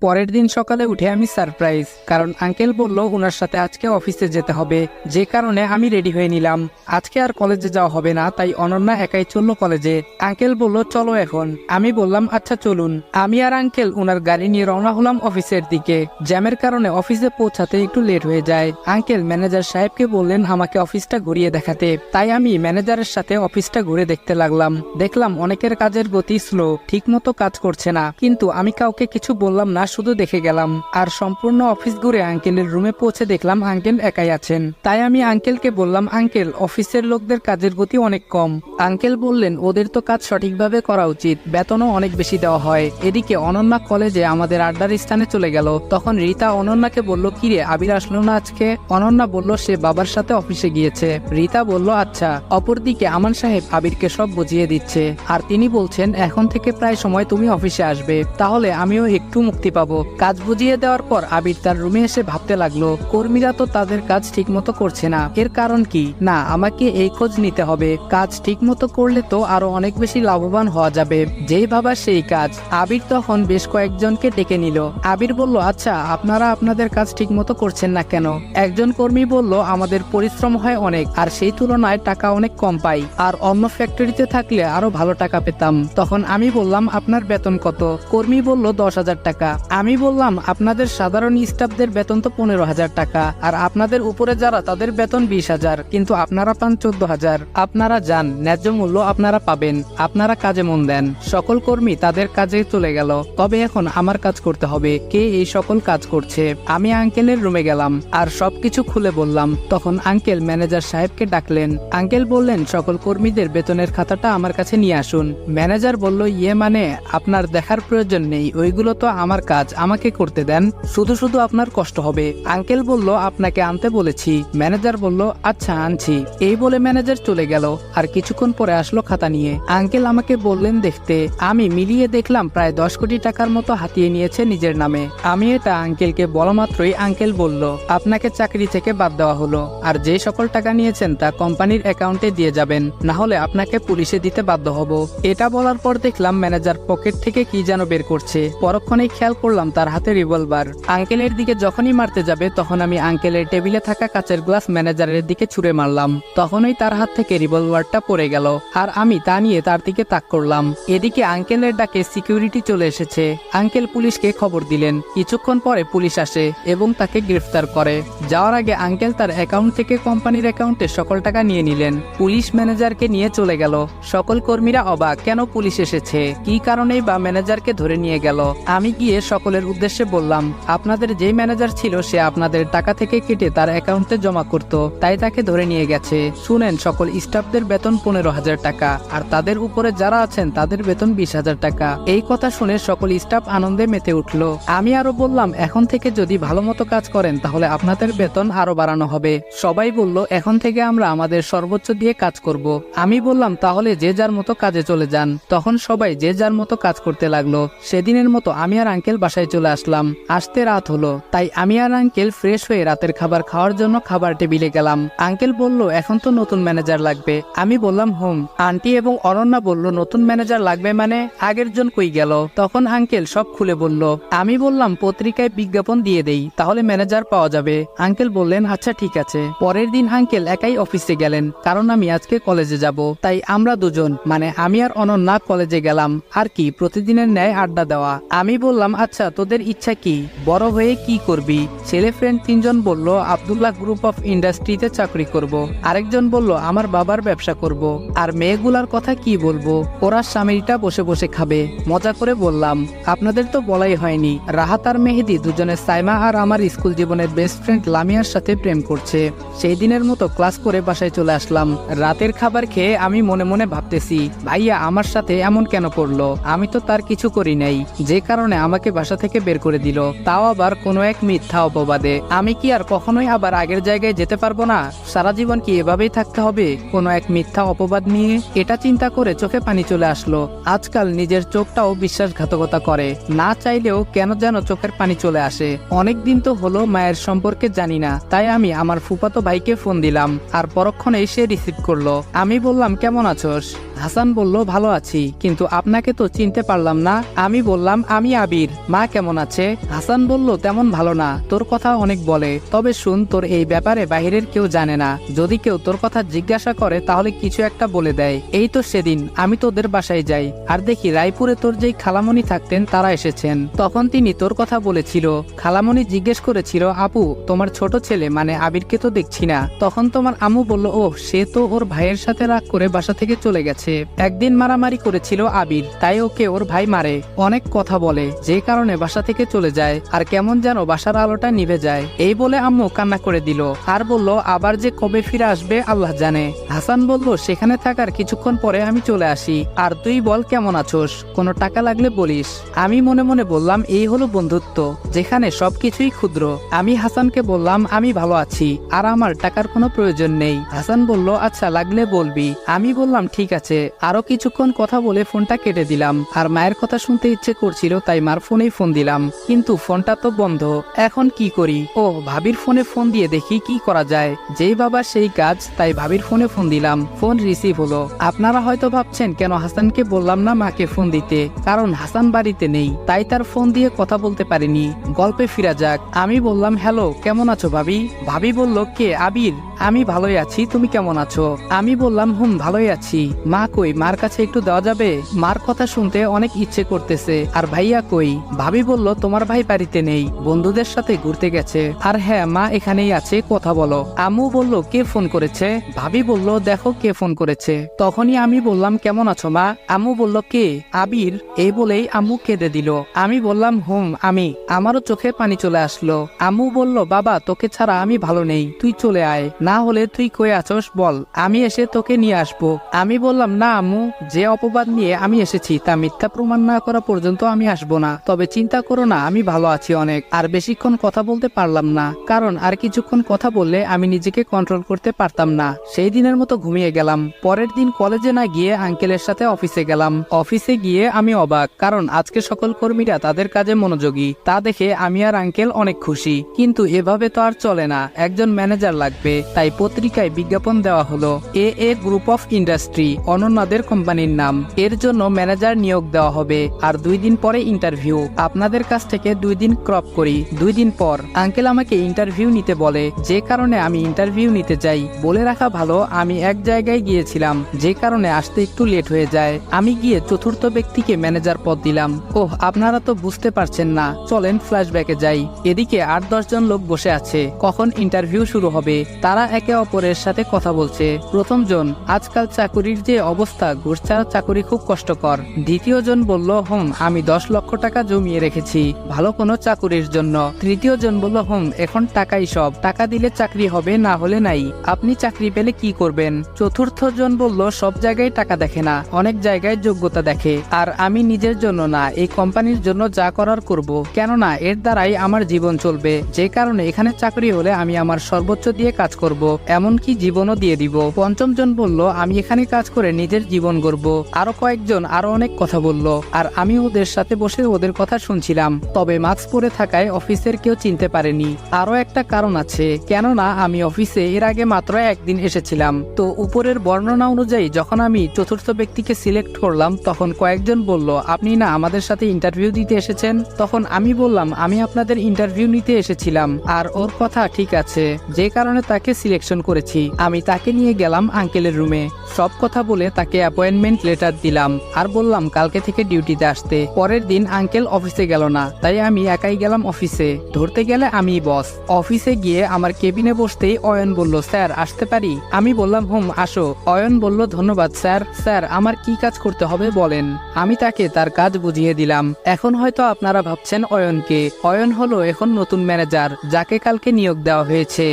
পরের দিন সকালে উঠে আমি সারপ্রাইজ, কারণ আঙ্কেল বলল ওনার সাথে আজকে অফিসে যেতে হবে, যে কারণে আমি রেডি হয়ে নিলাম। আজকে আর কলেজে যাওয়া হবে না, তাই অনন্যা একাই চললো কলেজে। আঙ্কেল বলল চলো এখন। আমি বললাম আচ্ছা চলুন। আমি আর আঙ্কেল ওনার গাড়ি নিয়ে রওনা হলাম অফিসের দিকে। জ্যামের কারণে অফিসে পৌঁছাতে একটু লেট হয়ে যায়। আঙ্কেল ম্যানেজার সাহেবকে বললেন আমাকে অফিসটা ঘুরিয়ে দেখাতে, তাই আমি ম্যানেজারের সাথে অফিসটা ঘুরে দেখতে লাগলাম। দেখলাম অনেকের কাজের গতি স্লো, ঠিক মতো কাজ করছে না, কিন্তু আমি কাউকে কিছু বললাম না, শুধু দেখে গেলাম। আর সম্পূর্ণ অফিস ঘুরে আঙ্কেলের রুমে পৌঁছে দেখলাম আঙ্কেল একাই আছেন। তাই আমি আঙ্কেলকে বললাম আঙ্কেল অফিসের লোকদের কাজের গতি অনেক কম। আঙ্কেল বললেন ওদের তো কাজ সঠিকভাবে করা উচিত, বেতনও অনেক বেশি দেওয়া হয়। এদিকে অনন্যা কলেজে আমাদের আড্ডার স্থানে চলে গেল। তখন রীতা অনন্যাকে বলল কিরে আবির আসলো না আজকে? অনন্যা বলল সে বাবার সাথে অফিসে গিয়েছে। রীতা বলল আচ্ছা। অপরদিকে আমান সাহেব আবিরকে সব বুঝিয়ে দিচ্ছে, আর তিনি বলছেন এখন থেকে প্রায় সময় তুমি অফিসে আসবে, তাহলে আমিও একটু মুক্তি পাবো। কাজ বুঝিয়ে দেওয়ার পর আবির তার রুমে এসে ভাবতে লাগলো কর্মীরা তো তাদের কাজ ঠিক মতো করছে না, এর কারণ কি? না, আমাকে এই খোঁজ নিতে হবে। কাজ ঠিক মতো করলে তো আরো অনেক বেশি লাভবান হওয়া যাবে। যেই ভাবা সেই কাজ। আবির তখন বেশ কয়েকজনকে ডেকে নিল। আবির বলল আচ্ছা আপনারা আপনাদের কাজ ঠিক মতো করছেন না কেন? একজন কর্মী বলল আমাদের পরিশ্রম হয় অনেক, আর সেই তুলনায় টাকা অনেক কম পাই, আর অন্য ফ্যাক্টরিতে থাকলে আরো ভালো টাকা পেতাম। তখন আমি বললাম আপনার বেতন কত? কর্মী বলল 10,000 টাকা। আমি বললাম আপনাদের সাধারণ স্টাফদের বেতন তো 15,000 টাকা, আর আপনাদের উপরে যারা তাদের বেতন 20,000, কিন্তু আপনারা পান 14,000। আপনারা যান, ন্যায্য মূল্য আপনারা পাবেন, আপনারা কাজে মন দেন। সকল কর্মী তাদের কাজে চলে গেল। তবে এখন আমার কাজ করতে হবে। কে এই সকল কাজ করছে? আমি আঙ্কেলের রুমে গেলাম আর সবকিছু খুলে বললাম। তখন আঙ্কেল ম্যানেজার সাহেবকে ডাকলেন। আঙ্কেল বললেন সকল কর্মীদের বেতনের খাতাটা আমার কাছে নিয়ে আসুন। ম্যানেজার বলল ইয়ে মানে আপনার দেখার প্রয়োজন নেই, ওইগুলো তো আমার কাজ, আমাকে করতে দেন, শুধু শুধু আপনার কষ্ট হবে। আঙ্কেল বলল আপনাকে আনতে বলেছি। ম্যানেজার বলল আচ্ছা আনছি। এই বলে ম্যানেজার চলে গেল, আর কিছুক্ষণ পরে আসলো খাতা নিয়ে। আঙ্কেল আমাকে বললেন দেখতে। আমি মিলিয়ে দেখলাম প্রায় 10 কোটি টাকার মতো হাতিয়ে নিয়েছে নিজের নামে। আমি এটা আঙ্কেলকে বলা মাত্রই আঙ্কেল বলল আপনাকে চাকরি থেকে বাদ দেওয়া হলো, আর যে সকল টাকা নিয়েছেন তা কোম্পানির অ্যাকাউন্টে দিয়ে যাবেন, না হলে আপনাকে পুলিশে দিতে বাধ্য হব। এটা বলার পর দেখলাম ম্যানেজার পকেট থেকে কি যেন বের করছে। পরক্ষণেই খেয়াল করলাম তার হাতে রিভলভার। আঙ্কেলের দিকে যখনই মারতে যাবে তখন আমি আঙ্কেলের টেবিলে থাকা কাচের গ্লাস ম্যানেজারের দিকে ছুঁড়ে মারলাম। তখনই তার হাত থেকে রিভলভারটা পড়ে গেল, আর আমি তা নিয়ে তার দিকে তাক করলাম। এদিকে আঙ্কেলের ডাকে সিকিউরিটি চলে এসেছে। আঙ্কেল পুলিশকে খবর দিলেন। কিছুক্ষণ পরে পুলিশ আসে এবং তাকে গ্রেফতার করে। যাওয়ার আগে আঙ্কেল তার অ্যাকাউন্ট থেকে কোম্পানির অ্যাকাউন্টে সকল টাকা নিয়ে নিলেন। পুলিশ ম্যানেজারকে নিয়ে চলে গেল। সকল কর্মীরা অবাক, কেন পুলিশ এসেছে, কি কারণেই বা ম্যানেজারকে ধরে নিয়ে গেল। আমি গিয়ে সকলের উদ্দেশ্যে বললাম আপনাদের যে ম্যানেজার ছিল সে আপনাদের টাকা থেকে কেটে তার অ্যাকাউন্টে জমা করত, তাই তাকে ধরে নিয়ে গেছে। শুনেন সকল স্টাফদের বেতন 15,000 টাকা, আর তাদের উপরে যারা আছেন তাদের বেতন 20,000 টাকা। এই কথা শুনে সকল স্টাফ আনন্দে মেতে উঠল। আমি আরো বললাম এখন থেকে যদি ভালো মতো কাজ করেন তাহলে আপনাদের বেতন আরো বাড়ানো হবে। সবাই বলল এখন থেকে আমরা আমাদের সর্বোচ্চ দিয়ে কাজ করব। আমি বললাম তাহলে যে যার মতো কাজে চলে যান। তখন সবাই যে যার মতো কাজ করতে লাগলো। সেদিনের মতো আমি আর আঙ্কেল বাসায় চলে আসলাম। আসতে রাত হলো, তাই আমি আর আঙ্কেল ফ্রেশ হয়ে রাতের খাবার খাওয়ার জন্য খাবার টেবিলে গেলাম। আঙ্কেল বলল এখন তো নতুন ম্যানেজার লাগবে। আমি বললাম হুম। আন্টি এবং অনন্যা বলল নতুন ম্যানেজার লাগবে মানে আগের জন কই গেল? তখন আঙ্কেল সব খুলে বলল। আমি বললাম পত্রিকায় বিজ্ঞাপন দিয়ে দেই, তাহলে ম্যানেজার পাওয়া যাবে। আঙ্কেল বললেন আচ্ছা ঠিক আছে। পরের দিন আঙ্কেল একাই অফিসে গেলেন, কারণ আমি আজকে কলেজে যাব। তাই আমরা দুজন মানে আমি আর অনন্যা কলেজে গেলাম, আর কি প্রতিদিনের ন্যায় আড্ডা দেওয়া। আমি বললাম আচ্ছা তোদের ইচ্ছা কি, বড় হয়ে কি করবি? ছেলে ফ্রেন্ড 3 জন বলল আব্দুল্লাহ গ্রুপ অফ ইন্ডাস্ট্রিতে চাকরি করব। আরেকজন বলল আমার বাবার ব্যবসা করব। আর মেয়েগুলার কথা কি বলবো, ওরা স্বামীটা বসে বসে খাবে। মজা করে বললাম আপনাদের তো বলাই হয়নি, রাহাত আর মেহেদি দুজনে সাইমা আর আমার স্কুল জীবনের বেস্ট ফ্রেন্ড লামিয়ার সাথে প্রেম করছে। সেই দিনের মতো ক্লাস করে বাসায় চলে আসলাম। রাতের খাবার খেয়ে আমি মনে মনে ভাবতেছি ভাইয়া আমার সাথে এমন কেন করলো, আমি তো তার কিছু করি নাই, যে কারণে আমাকে বাসা থেকে বের করে দিল, তাও আবার কোনো এক মিথ্যা অপবাদে। আমি কি আর কখনোই আবার আগের জায়গায় যেতে পারবো না? সারা জীবন কি এভাবেই থাকতে হবে কোনো এক মিথ্যা অপবাদ নিয়ে? এটা চিন্তা করে চোখে পানি চলে আসলো। আজকাল নিজের চোখটাও বিশ্বাসঘাতকতা করে, না চাইলেও কেন যেন চোখের পানি চলে আসে। অনেক দিন তো হলো মায়ের সম্পর্কে জানি না, তাই আমি আমার ফুফাতো ভাইকে ফোন দিলাম, আর পরক্ষণেই সে রিসিভ করলো। আমি বললাম কেমন আছোস? হাসান বলল, ভালো আছি, কিন্তু আপনাকে তো চিনতে পারলাম না। আমি বললাম, আমি আবির। মা কেমন আছে? হাসান বলল, তেমন ভালো না, তোর কথা অনেক বলে, তবে শুন, তোর এই ব্যাপারে বাহিরের কেউ জানে না। যদি কেউ তোর কথা জিজ্ঞাসা করে তাহলে কিছু একটা বলে দেয়। এই তো সেদিন আমি তোদের বাসায় যাই, আর দেখি রায়পুরে তোর যেই খালামণি থাকতেন তারা এসেছেন। তখন তিনি তোর কথা বলেছিল। খালামণি জিজ্ঞেস করেছিল, আপু, তোমার ছোট ছেলে মানে আবিরকে তো দেখছি না। তখন তোমার আম্মু বলল, ও, সে তো ওর ভাইয়ের সাথে রাগ করে বাসা থেকে চলে গেছে। একদিন মারামারি করেছিল আবির, তাই ওকে ওর ভাই মারে, অনেক কথা বলে, যে কারণে বাসা থেকে চলে যায়, আর কেমন যেন বাসার আলোটা নিভে যায়। এই বলে আম্মু কান্না করে দিল, আর বলল, আবার যে কবে ফিরে আসবে আল্লাহ জানে। হাসান বলল, সেখানে থাকার কিছুক্ষণ পরে আমি চলে আসি, আর তুই বল কেমন আছোস, কোনো টাকা লাগলে বলিস। আমি মনে মনে বললাম, এই হলো বন্ধুত্ব, যেখানে সবকিছুই ক্ষুদ্র। আমি হাসানকে বললাম, আমি ভালো আছি, আর আমার টাকার কোনো প্রয়োজন নেই। হাসান বলল, আচ্ছা, লাগলে বলবি। আমি বললাম, ঠিক আছে। আরো কিছুক্ষণ কথা বলে ফোনটা কেটে দিলাম, আর মায়ের কথা শুনতে ইচ্ছে করছিল, তাই মার ফোনেই ফোন দিলাম, কিন্তু ফোনটা তো বন্ধ। এখন কি করি? ও, ভাবির ফোনে ফোন দিয়ে দেখি কি করা যায়। যেই বাবা সেই কাজ, তাই ভাবির ফোনে ফোন দিলাম। ফোন রিসিভ হলো। আপনারা হয়তো ভাবছেন কেন হাসানকে বললাম না মাকে ফোন দিতে, কারণ হাসান বাড়িতে নেই, তাই তার ফোন দিয়ে কথা বলতে পারিনি। গল্পে ফিরা যাক। আমি বললাম, হ্যালো, কেমন আছো ভাবি? ভাবি বলল, কে? আবির। আমি ভালোই আছি, তুমি কেমন আছো? আমি বললাম, ভালোই আছি। মা কই? মার কাছে একটু দেওয়া যাবে? মার কথা শুনতে অনেক ইচ্ছে করতেছে। আর ভাইয়া কই? ভাবি বলল, তোমার ভাই বাড়িতে নেই, বন্ধুদের সাথে ঘুরতে গেছে। আর হ্যাঁ, মা এখানেই আছে, কথা বলো। আম্মু বলল, কে ফোন করেছে? ভাবি বলল, দেখো কে ফোন করেছে। তখনই আমি বললাম, কেমন আছো মা? আম্মু বলল, কে? আবির। এই বলেই আম্মু কেঁদে দিল। আমি বললাম, আমি। আমারও চোখে পানি চলে আসলো। আম্মু বলল, বাবা, তোকে ছাড়া আমি ভালো নেই, তুই চলে আয়, না হলে তুই কই আছোস বল, আমি এসে তোকে নিয়ে আসবো। আমি বললাম, না আম্মু, যে অপবাদ নিয়ে আমি এসেছি তা মিথ্যা প্রমাণ না করা পর্যন্ত আমি আসবো না। তবে চিন্তা করো না, আমি ভালো আছি অনেক। আর বেশিক্ষণ কথা বলতে পারলাম না, কারণ আর কিছুক্ষণ কথা বললে আমি নিজেকে কন্ট্রোল করতে পারতাম না। সেই দিনের মতো ঘুমিয়ে গেলাম। পরের দিন কলেজে না গিয়ে আঙ্কেলের সাথে অফিসে গেলাম। অফিসে গিয়ে আমি অবাক, কারণ আজকে সকল কর্মীরা তাদের কাজে মনোযোগী। তা দেখে আমি আর আঙ্কেল অনেক খুশি। কিন্তু এভাবে তো আর চলে না, একজন ম্যানেজার লাগবে। তাই পত্রিকায় বিজ্ঞাপন দেওয়া হলো। এ গ্রুপ অফ ইন্ডাস্ট্রি, অনন্যাদের কোম্পানির নাম। এর জন্য ম্যানেজার নিয়োগ দেওয়া হবে, আর 2 দিন পরে ইন্টারভিউ। আপনাদের কাছ থেকে 2 দিন ক্রপ করি। 2 দিন পর আঙ্কেল আমাকে ইন্টারভিউ নিতে বলে, যে কারণে আমি ইন্টারভিউ নিতে যাই। বলে রাখা ভালো, আমি এক জায়গায় গিয়েছিলাম, যে কারণে আসতে একটু লেট হয়ে যায়। আমি গিয়ে চতুর্থ ব্যক্তিকে ম্যানেজার পদ দিলাম। ওহ, আপনারা তো বুঝতে পারছেন না, চলেন ফ্ল্যাশব্যাকে যাই। এদিকে 8-10 জন লোক বসে আছে, কখন ইন্টারভিউ শুরু হবে। তারা একে অপরের সাথে কথা বলছে। প্রথম জন, আজকাল চাকুরির যে অবস্থা, ঘুষ ছাড়া চাকুরি খুব কষ্টকর। দ্বিতীয় জন বলল, আমি 10 লক্ষ টাকা জমিয়ে রেখেছি ভালো কোনো চাকুরির জন্য। তৃতীয় জন বলল, এখন টাকাই সব, টাকা দিলে চাকরি হবে, না হলে নাই, আপনি চাকরি পেলে কি করবেন? চতুর্থ জন বলল, সব জায়গায় টাকা দেখে না, অনেক জায়গায় যোগ্যতা দেখে, আর আমি নিজের জন্য না, এই কোম্পানির জন্য যা করার করব, কেননা এর দ্বারাই আমার জীবন চলবে। যে কারণে এখানে চাকরি হলে আমি আমার সর্বোচ্চ দিয়ে কাজ করব, এমনকি জীবনও দিয়ে দিব। পঞ্চম জন বলল, আমি এখানে কাজ করে নিজের জীবন গড়ব। আরো কয়েকজন আরো অনেক কথা বলল, আর আমি ওদের সাথে বসে ওদের কথা শুনছিলাম। তবে মাস্ক পরে থাকায় অফিসের কেউ চিনতে পারেনি। আরো একটা কারণ আছে, কেননা আমি অফিসে এর আগে মাত্র একদিন এসেছিলাম। তো উপরের বর্ণনা অনুযায়ী যখন আমি চতুর্থ ব্যক্তিকে সিলেক্ট করলাম, তখন কয়েকজন বলল, আপনি না আমাদের সাথে ইন্টারভিউ দিতে এসেছেন? তখন আমি বললাম, আমি আপনাদের ইন্টারভিউ নিতে এসেছিলাম, আর ওর কথা ঠিক আছে, যে কারণে তাকে সিলেকশন করেছি। আমি তাকে নিয়ে গেলাম আঙ্কেলের রুমে, সব কথা বলে তাকে অ্যাপয়েন্টমেন্ট লেটার দিলাম, আর বললাম কালকে থেকে ডিউটিতে আসতে। পরের দিন আঙ্কেল অফিসে গেল না, তাই আমি একাই গেলাম অফিসে। ধরতে গেলে আমি বস। অফিসে গিয়ে আমার কেবিনে বসতেই অয়ন বলল, স্যার আসতে পারি? আমি বললাম, আসো। অয়ন বলল, ধন্যবাদ স্যার। স্যার, আমার কি কাজ করতে হবে বলেন। আমি তাকে তার কাজ বুঝিয়ে দিলাম। এখন হয়তো আপনারা ভাবছেন অয়নকে। অয়ন হলো এখন নতুন ম্যানেজার, যাকে কালকে নিয়োগ দেওয়া হয়েছে।